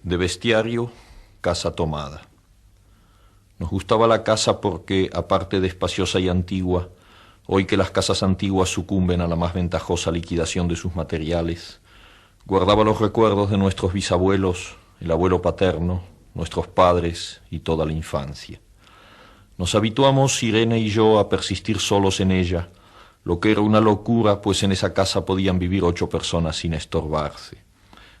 De bestiario, casa tomada. Nos gustaba la casa porque, aparte de espaciosa y antigua, hoy que las casas antiguas sucumben a la más ventajosa liquidación de sus materiales, guardaba los recuerdos de nuestros bisabuelos, el abuelo paterno, nuestros padres y toda la infancia. Nos habituamos, Irene y yo, a persistir solos en ella, lo que era una locura, pues en esa casa podían vivir 8 personas sin estorbarse.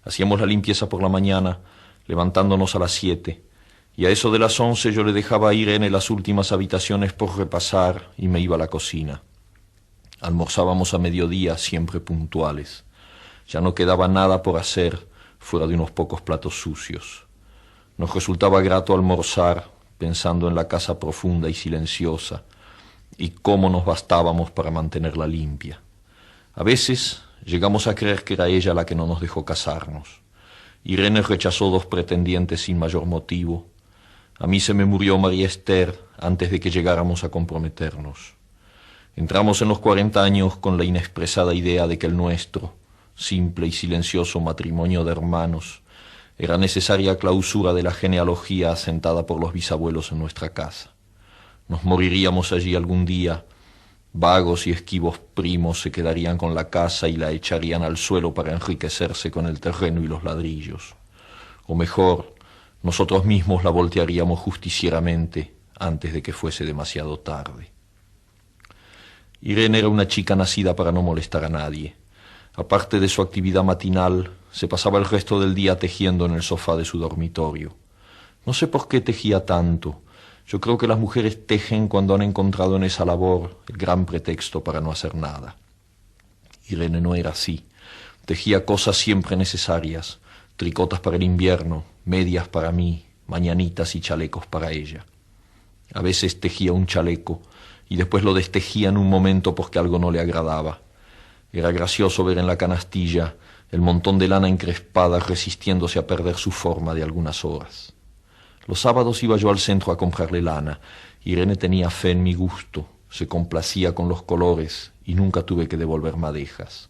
Hacíamos la limpieza por la mañana, levantándonos a las 7, y a eso de las 11 yo le dejaba a Irene las últimas habitaciones por repasar y me iba a la cocina. Almorzábamos a mediodía, siempre puntuales. Ya no quedaba nada por hacer, fuera de unos pocos platos sucios. Nos resultaba grato almorzar, pensando en la casa profunda y silenciosa, y cómo nos bastábamos para mantenerla limpia. A veces llegamos a creer que era ella la que no nos dejó casarnos. Irene rechazó 2 pretendientes sin mayor motivo. A mí se me murió María Esther antes de que llegáramos a comprometernos. Entramos en los 40 años con la inexpresada idea de que el nuestro, simple y silencioso matrimonio de hermanos, era necesaria clausura de la genealogía asentada por los bisabuelos en nuestra casa. Nos moriríamos allí algún día. Vagos y esquivos primos se quedarían con la casa y la echarían al suelo para enriquecerse con el terreno y los ladrillos. O mejor, nosotros mismos la voltearíamos justicieramente antes de que fuese demasiado tarde. Irene era una chica nacida para no molestar a nadie. Aparte de su actividad matinal, se pasaba el resto del día tejiendo en el sofá de su dormitorio. No sé por qué tejía tanto. Yo creo que las mujeres tejen cuando han encontrado en esa labor el gran pretexto para no hacer nada. Irene no era así. Tejía cosas siempre necesarias, tricotas para el invierno, medias para mí, mañanitas y chalecos para ella. A veces tejía un chaleco y después lo destejía en un momento porque algo no le agradaba. Era gracioso ver en la canastilla el montón de lana encrespada resistiéndose a perder su forma de algunas horas. Los sábados iba yo al centro a comprarle lana. Irene tenía fe en mi gusto, se complacía con los colores y nunca tuve que devolver madejas.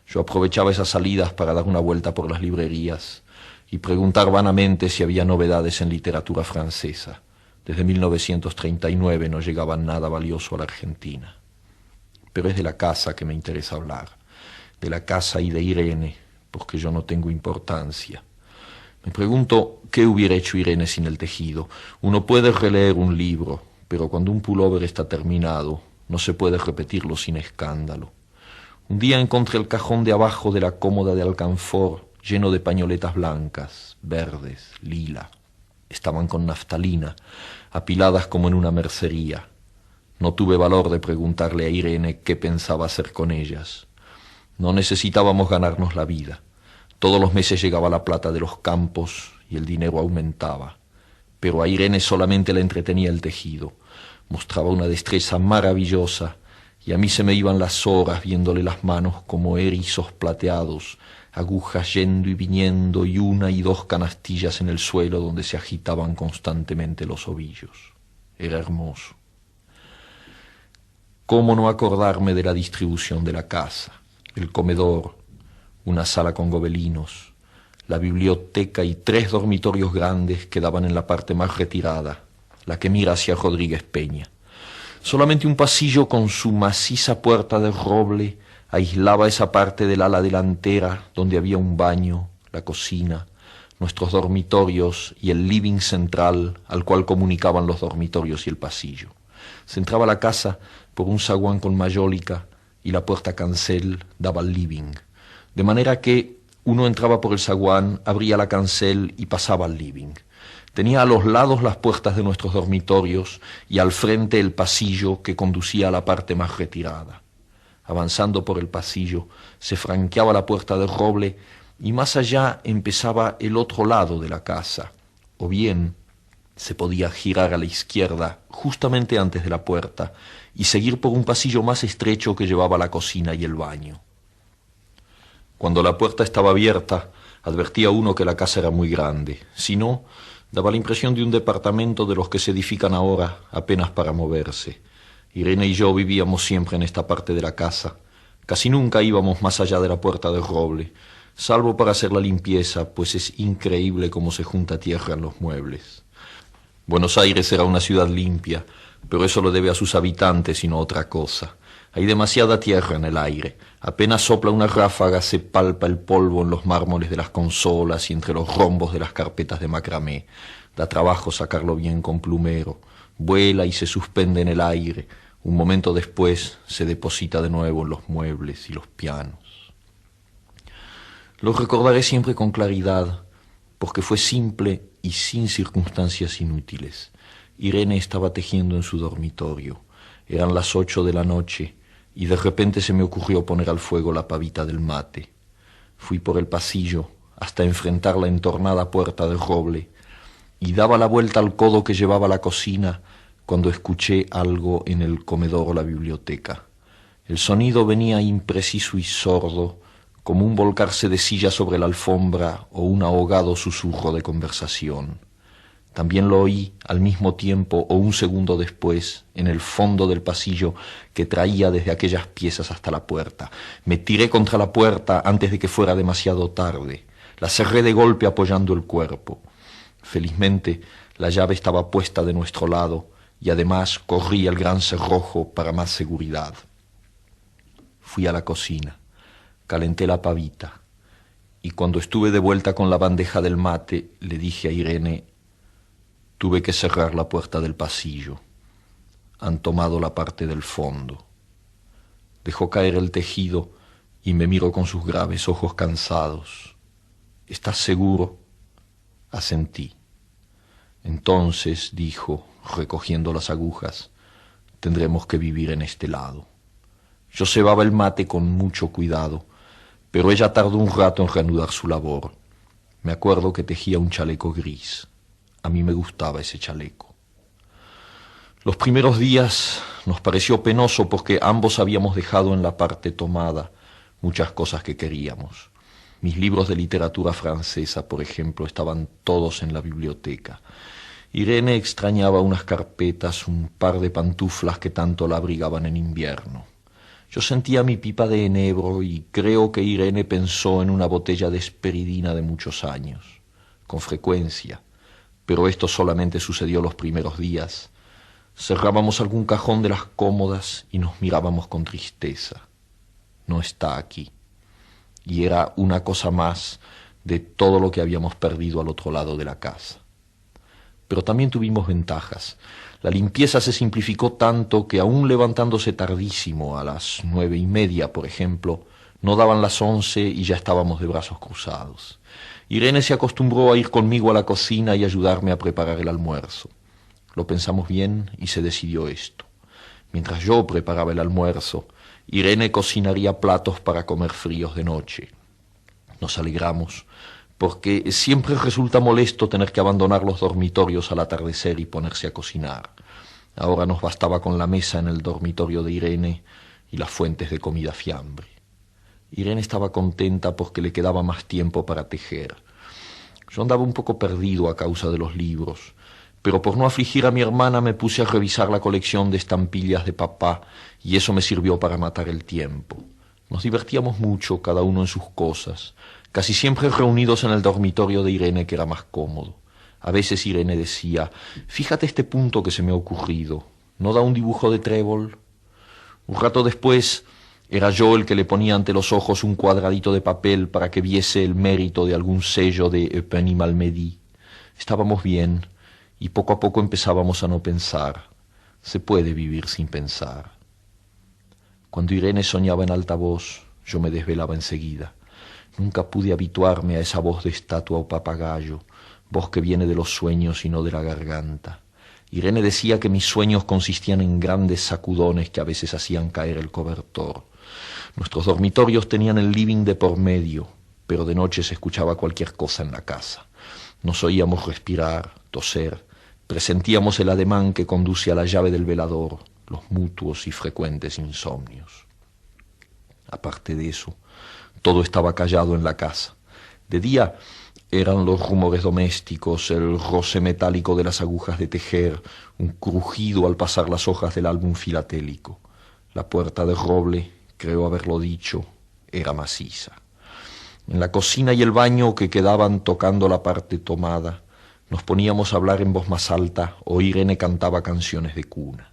Yo aprovechaba esas salidas para dar una vuelta por las librerías y preguntar vanamente si había novedades en literatura francesa. Desde 1939 no llegaba nada valioso a la Argentina. Pero es de la casa que me interesa hablar, de la casa y de Irene, porque yo no tengo importancia. Me pregunto qué hubiera hecho Irene sin el tejido. Uno puede releer un libro, pero cuando un pullover está terminado, no se puede repetirlo sin escándalo. Un día encontré el cajón de abajo de la cómoda de alcanfor lleno de pañoletas blancas, verdes, lila. Estaban con naftalina, apiladas como en una mercería. No tuve valor de preguntarle a Irene qué pensaba hacer con ellas. No necesitábamos ganarnos la vida. Todos los meses llegaba la plata de los campos y el dinero aumentaba. Pero a Irene solamente le entretenía el tejido. Mostraba una destreza maravillosa y a mí se me iban las horas viéndole las manos como erizos plateados, agujas yendo y viniendo y 1 y 2 canastillas en el suelo donde se agitaban constantemente los ovillos. Era hermoso. ¿Cómo no acordarme de la distribución de la casa? El comedor, una sala con gobelinos, la biblioteca y 3 dormitorios grandes que daban en la parte más retirada, la que mira hacia Rodríguez Peña. Solamente un pasillo con su maciza puerta de roble aislaba esa parte del ala delantera donde había un baño, la cocina, nuestros dormitorios y el living central al cual comunicaban los dormitorios y el pasillo. Se entraba a la casa por un zaguán con mayólica y la puerta cancel daba al living. De manera que uno entraba por el zaguán, abría la cancel y pasaba al living. Tenía a los lados las puertas de nuestros dormitorios y al frente el pasillo que conducía a la parte más retirada. Avanzando por el pasillo, se franqueaba la puerta de roble y más allá empezaba el otro lado de la casa. O bien se podía girar a la izquierda justamente antes de la puerta y seguir por un pasillo más estrecho que llevaba a la cocina y el baño. Cuando la puerta estaba abierta, advertía uno que la casa era muy grande. Si no, daba la impresión de un departamento de los que se edifican ahora apenas para moverse. Irene y yo vivíamos siempre en esta parte de la casa. Casi nunca íbamos más allá de la puerta de roble. salvo para hacer la limpieza, pues es increíble cómo se junta tierra en los muebles. Buenos Aires era una ciudad limpia, pero eso lo debe a sus habitantes y no a otra cosa. Hay demasiada tierra en el aire. Apenas sopla una ráfaga, se palpa el polvo en los mármoles de las consolas y entre los rombos de las carpetas de macramé. Da trabajo sacarlo bien con plumero. Vuela y se suspende en el aire. Un momento después se deposita de nuevo en los muebles y los pianos. Lo recordaré siempre con claridad, porque fue simple y sin circunstancias inútiles. Irene estaba tejiendo en su dormitorio. Eran las 8 de la noche y de repente se me ocurrió poner al fuego la pavita del mate. Fui por el pasillo hasta enfrentar la entornada puerta de roble y daba la vuelta al codo que llevaba a la cocina cuando escuché algo en el comedor o la biblioteca. El sonido venía impreciso y sordo, como un volcarse de silla sobre la alfombra o un ahogado susurro de conversación. También lo oí al mismo tiempo o un segundo después en el fondo del pasillo que traía desde aquellas piezas hasta la puerta. Me tiré contra la puerta antes de que fuera demasiado tarde. La cerré de golpe apoyando el cuerpo. Felizmente la llave estaba puesta de nuestro lado y además corrí el gran cerrojo para más seguridad. Fui a la cocina. Calenté la pavita y cuando estuve de vuelta con la bandeja del mate le dije a Irene: tuve que cerrar la puerta del pasillo. Han tomado la parte del fondo. Dejó caer el tejido y me miró con sus graves ojos cansados. ¿Estás seguro? Asentí. Entonces, dijo, recogiendo las agujas, tendremos que vivir en este lado. Yo cebaba el mate con mucho cuidado, pero ella tardó un rato en reanudar su labor. Me acuerdo que tejía un chaleco gris. A mí me gustaba ese chaleco. Los primeros días nos pareció penoso porque ambos habíamos dejado en la parte tomada muchas cosas que queríamos. Mis libros de literatura francesa, por ejemplo, estaban todos en la biblioteca. Irene extrañaba unas carpetas, un par de pantuflas que tanto la abrigaban en invierno. Yo sentía mi pipa de enebro y creo que Irene pensó en una botella de esperidina de muchos años. Con frecuencia, pero esto solamente sucedió los primeros días. Cerrábamos algún cajón de las cómodas y nos mirábamos con tristeza. No está aquí. Y era una cosa más de todo lo que habíamos perdido al otro lado de la casa. Pero también tuvimos ventajas. La limpieza se simplificó tanto que aún levantándose tardísimo, a las 9:30, por ejemplo, no daban las 11 y ya estábamos de brazos cruzados. Irene se acostumbró a ir conmigo a la cocina y ayudarme a preparar el almuerzo. Lo pensamos bien y se decidió esto. Mientras yo preparaba el almuerzo, Irene cocinaría platos para comer fríos de noche. Nos alegramos, porque siempre resulta molesto tener que abandonar los dormitorios al atardecer y ponerse a cocinar. Ahora nos bastaba con la mesa en el dormitorio de Irene y las fuentes de comida fiambre. Irene estaba contenta porque le quedaba más tiempo para tejer. Yo andaba un poco perdido a causa de los libros, pero por no afligir a mi hermana me puse a revisar la colección de estampillas de papá y eso me sirvió para matar el tiempo. Nos divertíamos mucho, cada uno en sus cosas, casi siempre reunidos en el dormitorio de Irene, que era más cómodo. A veces Irene decía: fíjate este punto que se me ha ocurrido, ¿no da un dibujo de trébol? Un rato después era yo el que le ponía ante los ojos un cuadradito de papel para que viese el mérito de algún sello de Eupen y Malmedy. Estábamos bien y poco a poco empezábamos a no pensar. Se puede vivir sin pensar. Cuando Irene soñaba en alta voz, yo me desvelaba enseguida. Nunca pude habituarme a esa voz de estatua o papagayo, voz que viene de los sueños y no de la garganta. Irene decía que mis sueños consistían en grandes sacudones que a veces hacían caer el cobertor. Nuestros dormitorios tenían el living de por medio, pero de noche se escuchaba cualquier cosa en la casa. Nos oíamos respirar, toser, presentíamos el ademán que conduce a la llave del velador, los mutuos y frecuentes insomnios. Aparte de eso, todo estaba callado en la casa. De día eran los rumores domésticos, el roce metálico de las agujas de tejer, un crujido al pasar las hojas del álbum filatélico. La puerta de roble, creo haberlo dicho, era maciza. En la cocina y el baño que quedaban tocando la parte tomada, nos poníamos a hablar en voz más alta o Irene cantaba canciones de cuna.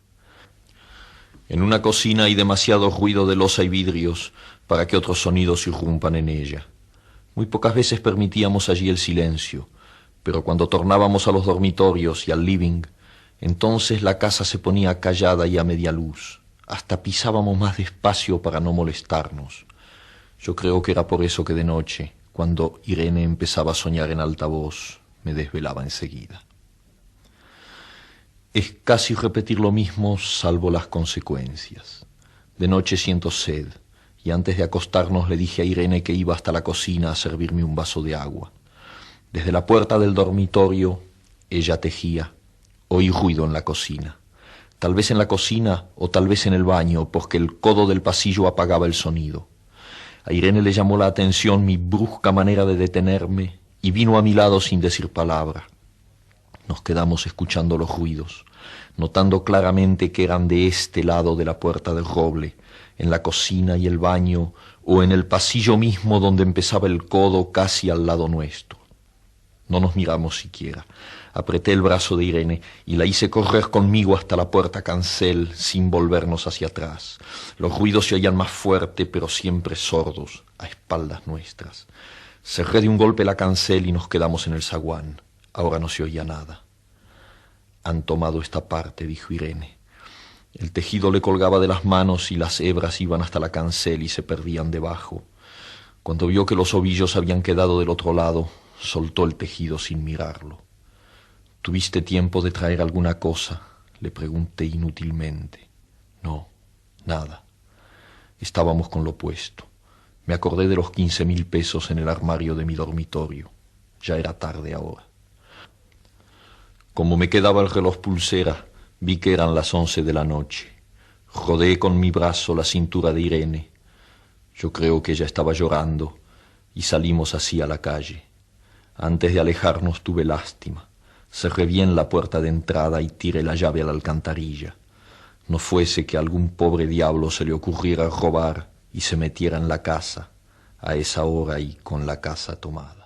En una cocina hay demasiado ruido de loza y vidrios para que otros sonidos irrumpan en ella. Muy pocas veces permitíamos allí el silencio, pero cuando tornábamos a los dormitorios y al living, entonces la casa se ponía callada y a media luz. Hasta pisábamos más despacio para no molestarnos. Yo creo que era por eso que de noche, cuando Irene empezaba a soñar en alta voz, me desvelaba enseguida. Es casi repetir lo mismo, salvo las consecuencias. De noche siento sed, y antes de acostarnos le dije a Irene que iba hasta la cocina a servirme un vaso de agua. Desde la puerta del dormitorio, ella tejía. Oí ruido en la cocina. Tal vez en la cocina o tal vez en el baño, porque el codo del pasillo apagaba el sonido. A Irene le llamó la atención mi brusca manera de detenerme y vino a mi lado sin decir palabra. Nos quedamos escuchando los ruidos, notando claramente que eran de este lado de la puerta del roble, en la cocina y el baño, o en el pasillo mismo donde empezaba el codo casi al lado nuestro. No nos miramos siquiera. Apreté el brazo de Irene y la hice correr conmigo hasta la puerta cancel sin volvernos hacia atrás. Los ruidos se oían más fuerte, pero siempre sordos, a espaldas nuestras. Cerré de un golpe la cancel y nos quedamos en el zaguán. Ahora no se oía nada. Han tomado esta parte, dijo Irene. El tejido le colgaba de las manos y las hebras iban hasta la cancel y se perdían debajo. Cuando vio que los ovillos habían quedado del otro lado, soltó el tejido sin mirarlo. ¿Tuviste tiempo de traer alguna cosa?, le pregunté inútilmente. No, nada. Estábamos con lo puesto. Me acordé de los 15.000 pesos en el armario de mi dormitorio. Ya era tarde ahora. Como me quedaba el reloj pulsera, vi que eran las 11 de la noche. Rodeé con mi brazo la cintura de Irene. Yo creo que ella estaba llorando y salimos así a la calle. Antes de alejarnos tuve lástima. Cerré bien la puerta de entrada y tiré la llave a la alcantarilla. No fuese que a algún pobre diablo se le ocurriera robar y se metiera en la casa, a esa hora y con la casa tomada.